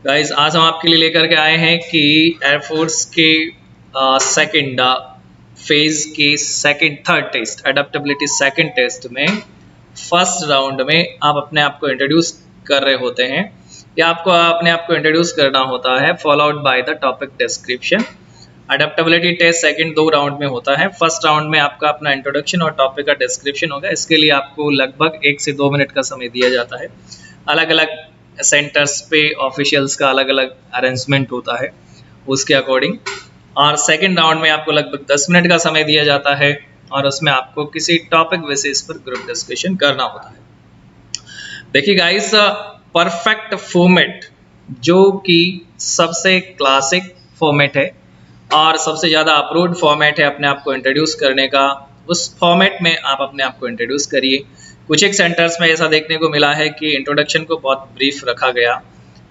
Guys आज हम आपके लिए लेकर के आए हैं कि एयरफोर्स के सेकंड फेज के second third test adaptability second test में फर्स्ट राउंड में आप अपने आप को इंट्रोड्यूस कर रहे होते हैं या आपको अपने आप को इंट्रोड्यूस करना होता है followed by the topic description. Adaptability test second 2 round में होता है। फर्स्ट राउंड में आपका अपना इंट्रोडक्शन और टॉपिक का डिस्क्रिप्शन होगा। इसके लिए आपको लगभग 1 से 2 मिनट का समय दिया जाता है। अलग अलग सेंटर्स पे ऑफिशियल्स का अलग अलग अरेंजमेंट होता है उसके अकॉर्डिंग। और सेकंड राउंड में आपको लगभग 10 मिनट का समय दिया जाता है और उसमें आपको किसी टॉपिक बेसिस पर ग्रुप डिस्कशन करना होता है। देखिए गाइस, परफेक्ट फॉर्मेट जो कि सबसे क्लासिक फॉर्मेट है और सबसे ज़्यादा अप्रूव्ड फॉर्मेट है अपने आप को इंट्रोड्यूस करने का, उस फॉर्मेट में आप अपने आप को इंट्रोड्यूस करिए। कुछ एक सेंटर्स में ऐसा देखने को मिला है कि इंट्रोडक्शन को बहुत ब्रीफ रखा गया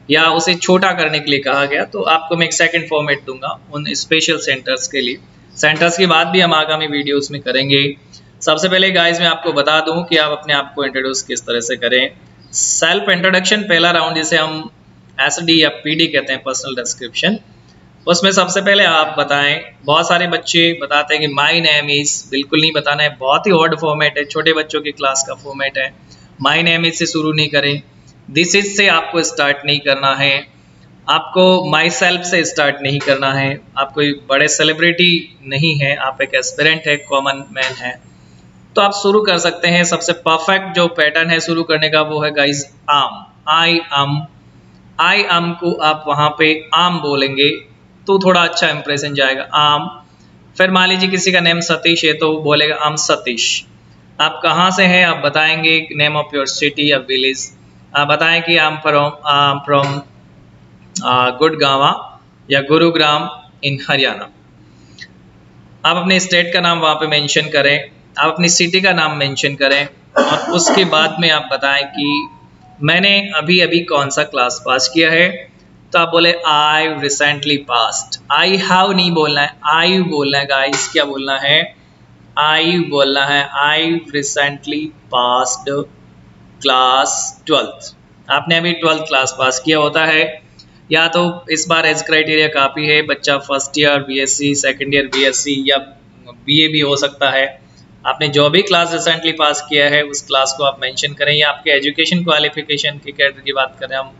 या उसे छोटा करने के लिए कहा गया, तो आपको मैं एक सेकंड फॉर्मेट दूंगा उन स्पेशल सेंटर्स के लिए। सेंटर्स की बात भी हम आगामी वीडियोस में करेंगे। सबसे पहले गाइस मैं आपको बता दूं कि आप अपने आप को इंट्रोड्यूस किस तरह से करें। सेल्फ इंट्रोडक्शन पहला राउंड, जिसे हम SD या PD कहते हैं, पर्सनल डिस्क्रिप्शन, उसमें सबसे पहले आप बताएं। बहुत सारे बच्चे बताते हैं कि माय नेम इज, बिल्कुल नहीं बताना है, बहुत ही ऑड फॉर्मेट है, छोटे बच्चों की क्लास का फॉर्मेट है। माय नेम इज से शुरू नहीं करें, दिस इज से आपको स्टार्ट नहीं करना है, आपको माई सेल्फ से स्टार्ट नहीं करना है। आप कोई बड़े सेलिब्रिटी नहीं है, आप एक एस्पिरेंट है, कॉमन मैन है, तो आप शुरू कर सकते हैं। सबसे परफेक्ट जो पैटर्न है शुरू करने का वो है गाइज आम। आई एम को आप वहाँ पे आम बोलेंगे तो थोड़ा अच्छा इंप्रेशन जाएगा, आम। फिर मान लीजिए किसी का नेम सतीश है तो वो बोलेगा आम सतीश। आप कहाँ से हैं आप बताएंगे, नेम ऑफ योर सिटी या विलेज। आप बताएं कि आई एम फ्रॉम गुड़गांव या गुरुग्राम इन हरियाणा। आप अपने स्टेट का नाम वहाँ पे मेंशन करें, आप अपनी सिटी का नाम मेंशन करें और उसके बाद में आप बताएं कि मैंने अभी अभी कौन सा क्लास पास किया है। तो आप बोले I recently passed. I have नहीं बोलना है, आई बोलना है गाइस। क्या बोलना है? आई बोलना है। I recently passed class 12th। आपने अभी 12th क्लास पास किया होता है, या तो इस बार एज क्राइटेरिया काफ़ी है, बच्चा first year BSc, second year BSc या BA भी हो सकता है। आपने जो भी क्लास रिसेंटली पास किया है उस क्लास को आप मेंशन करें, या आपके एजुकेशन क्वालिफिकेशन की कैडर की बात करें हम,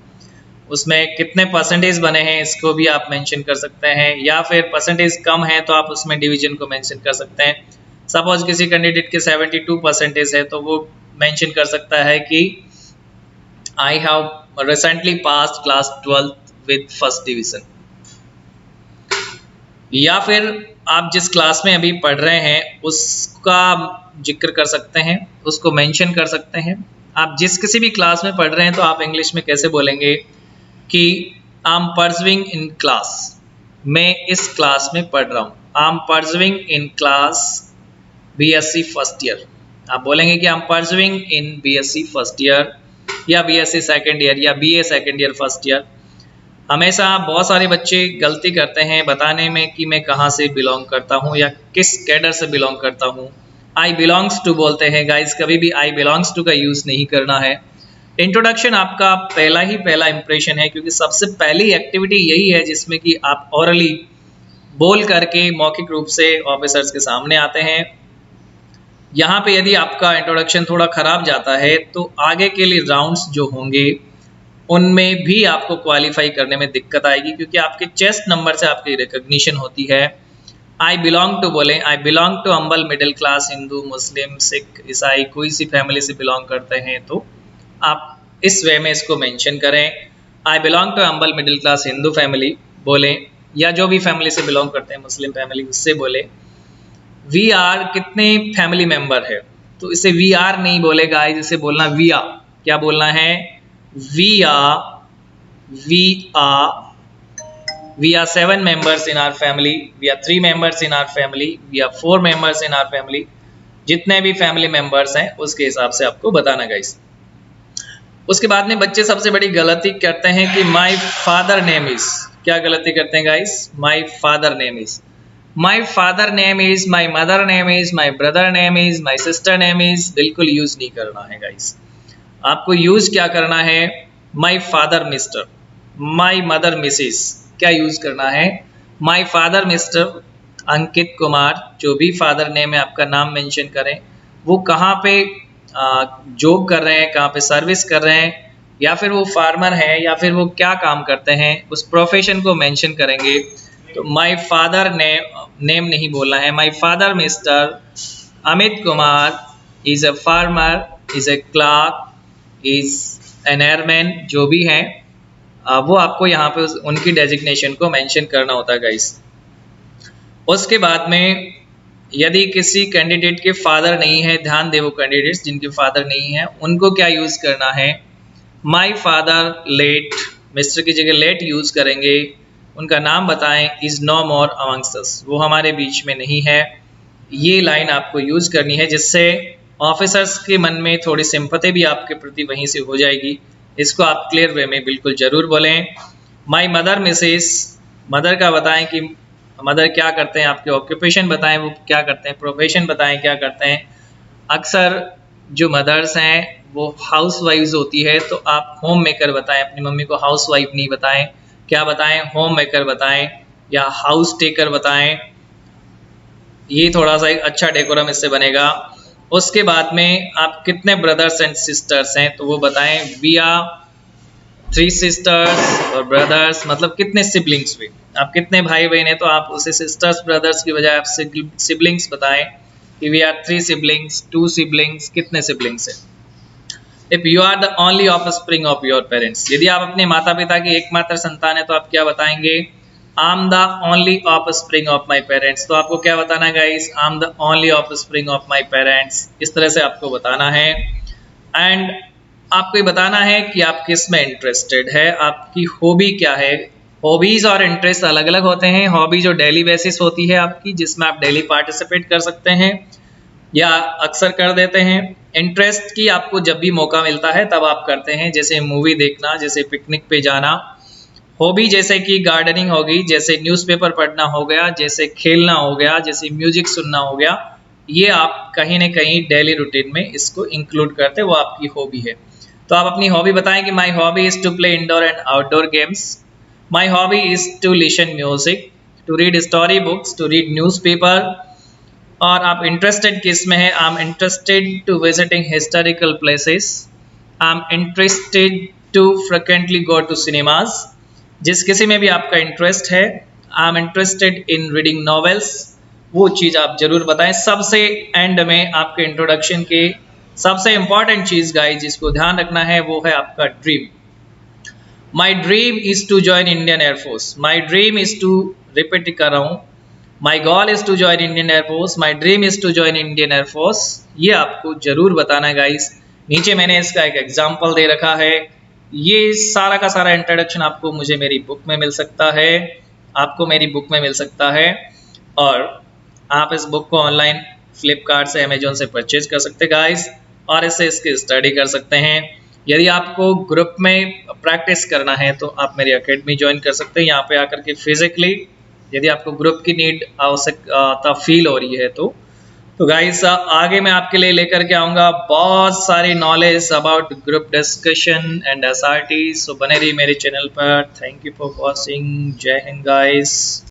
उसमें कितने परसेंटेज बने हैं इसको भी आप मेंशन कर सकते हैं, या फिर परसेंटेज कम है तो आप उसमें डिवीजन को मेंशन कर सकते हैं। सपोज किसी कैंडिडेट के 72 परसेंटेज है तो वो मेंशन कर सकता है कि I have recently passed class 12th with first division. या फिर आप जिस क्लास में अभी पढ़ रहे हैं उसका जिक्र कर सकते हैं, उसको मेंशन कर सकते हैं। आप जिस किसी भी क्लास में पढ़ रहे हैं तो आप इंग्लिश में कैसे बोलेंगे कि I am pursuing in class, मैं इस क्लास में पढ़ रहा हूँ। I am pursuing in class BSc first year. आप बोलेंगे कि I am pursuing in BSc first year या BSc सेकेंड ईयर या BA second year first year. हमेशा बहुत सारे बच्चे गलती करते हैं बताने में कि मैं कहाँ से बिलोंग करता हूँ या किस कैडर से बिलोंग करता हूँ। आई बिलोंग्स टू बोलते हैं गाइस, कभी भी आई बिलोंग्स टू का यूज़ नहीं करना है। इंट्रोडक्शन आपका पहला इंप्रेशन है, क्योंकि सबसे पहली एक्टिविटी यही है जिसमें कि आप ओरली बोल करके मौखिक रूप से ऑफिसर्स के सामने आते हैं। यहाँ पे यदि आपका इंट्रोडक्शन थोड़ा खराब जाता है तो आगे के लिए राउंड्स जो होंगे उनमें भी आपको क्वालिफाई करने में दिक्कत आएगी, क्योंकि आपके चेस्ट नंबर से आपकी रिकॉग्निशन होती है। आई बिलोंग टू बोलें, आई बिलोंग टू अम्बल मिडिल क्लास हिंदू मुस्लिम सिख ईसाई, कोई सी फैमिली से बिलोंग करते हैं तो आप इस वे में इसको मेंशन करें। आई बिलोंग टू अम्बल मिडिल क्लास हिंदू फैमिली बोलें, या जो भी फैमिली से बिलोंग करते हैं मुस्लिम फैमिली उससे बोले। वी आर, कितने फैमिली मेंबर है तो इसे वी आर नहीं बोलेगा, इसे बोलना वी आर। क्या बोलना है? We are 7 members in our family, we are 3 members in our family, we are 4 members in our family। जितने भी फैमिली मेंबर्स हैं उसके हिसाब से आपको बताना गाइस। उसके बाद में बच्चे सबसे बड़ी गलती करते हैं कि माय फादर नेम इज। क्या गलती करते हैं guys? My father name is, my father name is, my mother name is, my brother name is, my sister name is, बिल्कुल यूज नहीं करना है गाइस। आपको यूज क्या करना है? My father mister, my mother Mrs क्या यूज करना है, my father mister Ankit Kumar, जो भी फादर नेम है आपका नाम मेंशन करें, वो कहाँ पे जॉब कर रहे हैं, कहाँ पे सर्विस कर रहे हैं, या फिर वो फार्मर है, या फिर वो क्या काम करते हैं, उस प्रोफेशन को मेंशन करेंगे। तो माई फादर नेम नहीं बोलना है, my father mister Amit Kumar is a farmer, is a clerk, is an airman, जो भी है वो आपको यहाँ पे उनकी डेजिग्नेशन को मेंशन करना होता है गाइस। उसके बाद में यदि किसी कैंडिडेट के फादर नहीं है, ध्यान दे वो कैंडिडेट्स जिनके फादर नहीं है, उनको क्या यूज करना है, माई फादर लेट, मिस्टर की जगह लेट यूज करेंगे, उनका नाम बताएं, इज नो मोर अमंग्स अस, वो हमारे बीच में नहीं है। ये लाइन आपको यूज करनी है जिससे ऑफिसर्स के मन में थोड़ी सिंपैथी भी आपके प्रति वहीं से हो जाएगी। इसको आप क्लियर वे में बिल्कुल जरूर बोलें। माई मदर मिसेस, मदर का बताएं कि मदर क्या करते हैं, आपके ऑक्यूपेशन बताएं वो क्या करते हैं, प्रोफेशन बताएं क्या करते हैं। अक्सर जो मदर्स हैं वो हाउस वाइफ्स होती है, तो आप होम मेकर बताएं, अपनी मम्मी को हाउस वाइफ नहीं बताएं, क्या बताएं, होम मेकर बताएं या हाउस टेकर बताएं। ये थोड़ा सा एक अच्छा डेकोरम इससे बनेगा। उसके बाद में आप कितने ब्रदर्स एंड सिस्टर्स हैं, तो वो बताएं, वी आर 3 सिस्टर्स और ब्रदर्स, मतलब कितने सिबलिंग्स हुए, आप कितने भाई बहन हैं, तो आप उसे सिस्टर्स ब्रदर्स की बजाय आप सिबलिंग्स बताएं कि वी आर 3 सिबलिंग्स, 2 सिबलिंग्स, कितने सिबलिंग्स हैं। If you are the only offspring of your parents, यदि आप अपने माता पिता की एकमात्र संतान है तो आप क्या बताएंगे, I am the only offspring of my parents, तो आपको क्या बताना है guys, I am the only offspring of my parents, इस तरह से आपको बताना है। एंड आपको ये बताना है कि आप किस में इंटरेस्टेड है, आपकी हॉबी क्या है। हॉबीज और इंटरेस्ट अलग अलग होते हैं। हॉबी जो डेली बेसिस होती है आपकी, जिसमें आप डेली पार्टिसिपेट कर सकते हैं या अक्सर कर देते हैं। इंटरेस्ट की आपको जब भी मौका मिलता है तब आप करते हैं, जैसे मूवी देखना, जैसे पिकनिक पे जाना। हॉबी जैसे कि गार्डनिंग होगी, जैसे न्यूज़पेपर पढ़ना हो गया, जैसे खेलना हो गया, जैसे म्यूजिक सुनना हो गया, ये आप कहीं ना कहीं डेली रूटीन में इसको इंक्लूड करते, वो आपकी हॉबी है। तो आप अपनी हॉबी बताएं कि my hobby is to play indoor and outdoor games, my hobby is to listen music, to read story books, to read newspaper. और आप इंटरेस्टेड किस में है, I am interested to visiting historical places, I am interested to frequently go to cinemas. जिस किसी में भी आपका इंटरेस्ट है, I am interested in reading novels, वो चीज़ आप जरूर बताएं। सबसे एंड में आपके इंट्रोडक्शन के सबसे इंपॉर्टेंट चीज़ गाइस जिसको ध्यान रखना है वो है आपका dream. My dream is to join Indian air force, my dream is to, repeat कर रहा हूँ, my goal is to join Indian air force, my dream is to join Indian air force, ये आपको जरूर बताना है गाइस। नीचे मैंने इसका एक एग्जाम्पल दे रखा है। ये सारा का सारा इंट्रोडक्शन आपको मुझे मेरी बुक में मिल सकता है, आपको मेरी बुक में मिल सकता है, और आप इस बुक को ऑनलाइन फ्लिपकार्ट से, अमेजोन से परचेज कर सकते हैं गाइस, और इससे इसकी स्टडी कर सकते हैं। यदि आपको ग्रुप में प्रैक्टिस करना है तो आप मेरी एकेडमी ज्वाइन कर सकते हैं, यहाँ पे आकर के फिजिकली, यदि आपको ग्रुप की नीड आवश्यकता फील हो रही है तो गाइस आगे मैं आपके लिए लेकर के आऊँगा बहुत सारी knowledge about group discussion and SRT. So बने रहिए मेरे चैनल पर। Thank you for watching. जय हिंद गाइस।